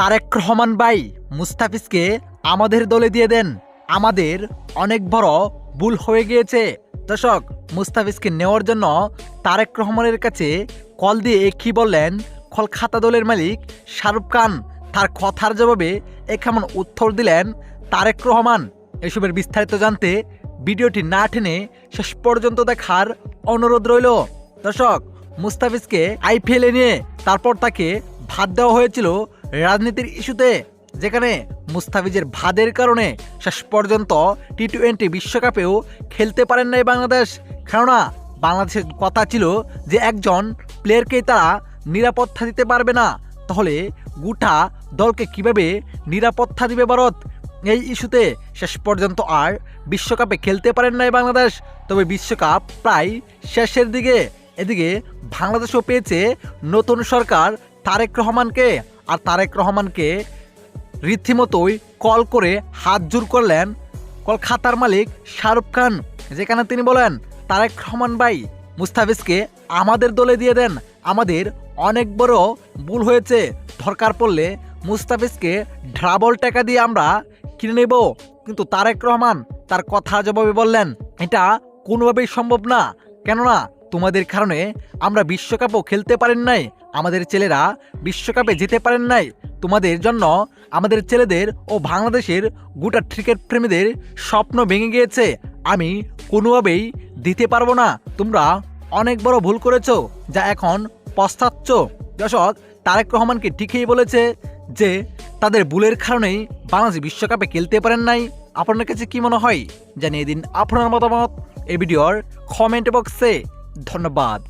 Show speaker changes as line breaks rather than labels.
তারেক রহমান ভাই মুস্তাফিজকে আমাদের দলে দিয়ে দেন, আমাদের অনেক বড় ভুল হয়ে গিয়েছে। দর্শক, মুস্তাফিজকে নেওয়ার জন্য তারেক রহমানের কাছে কল দিয়ে কি বললেন কলকাতা দলের মালিক শাহরুখ খান, তার কথার জবাবে কেমন উত্তর দিলেন তারেক রহমান, এসবের বিস্তারিত জানতে ভিডিওটি না টেনে শেষ পর্যন্ত দেখার অনুরোধ রইল। দর্শক, মুস্তাফিজকে আইপিএলে নিয়ে তারপর তাকে ভাত দেওয়া হয়েছিল রাজনীতির ইস্যুতে, যেখানে মুস্তাফিজের ভাদের কারণে শেষ পর্যন্ত টি-20 বিশ্বকাপেও খেলতে পারেন নাই বাংলাদেশ। কেননা বাংলাদেশের কথা ছিল যে একজন প্লেয়ারকেই তারা নিরাপত্তা দিতে পারবে না, তাহলে গোটা দলকে কিভাবে নিরাপত্তা দিবে ভারত। এই ইস্যুতে শেষ পর্যন্ত আর বিশ্বকাপে খেলতে পারেন নাই বাংলাদেশ। তবে বিশ্বকাপ প্রায় শেষের দিকে। এদিকে বাংলাদেশও পেয়েছে নতুন সরকার তারেক রহমানকে, আর তারেক রহমানকে রীতিমতোই কল করে হাত জোর করলেন কলকাতার মালিক শাহরুখ খান, যেখানে তিনি বলেন তারেক রহমান ভাই মুস্তাফিজকে আমাদের দলে দিয়ে দেন, আমাদের অনেক বড় ভুল হয়েছে, দরকার পড়লে মুস্তাফিজকে ডাবল টাকা দিয়ে আমরা কিনে নেব। কিন্তু তারেক রহমান তার কথা জবাবে বললেন এটা কোনোভাবেই সম্ভব না, কেননা তোমাদের কারণে আমরা বিশ্বকাপও খেলতে পারেন নাই, আমাদের ছেলেরা বিশ্বকাপে যেতে পারেন নাই, তোমাদের জন্য আমাদের ছেলেদের ও বাংলাদেশের গোটা ক্রিকেট প্রেমীদের স্বপ্ন ভেঙে গিয়েছে, আমি কোনোভাবেই দিতে পারবো না, তোমরা অনেক বড় ভুল করেছো, যা এখন পস্তাচ্ছ। দর্শক, তারেক রহমানকে ঠিকই বলেছে যে তাদের ভুলের কারণেই বাংলাদেশ বিশ্বকাপে খেলতে পারেন নাই। আপনার কাছে কি মনে হয় জানিয়ে দিন আপনার মতামত এই ভিডিওর কমেন্ট বক্সে। ধন্যবাদ।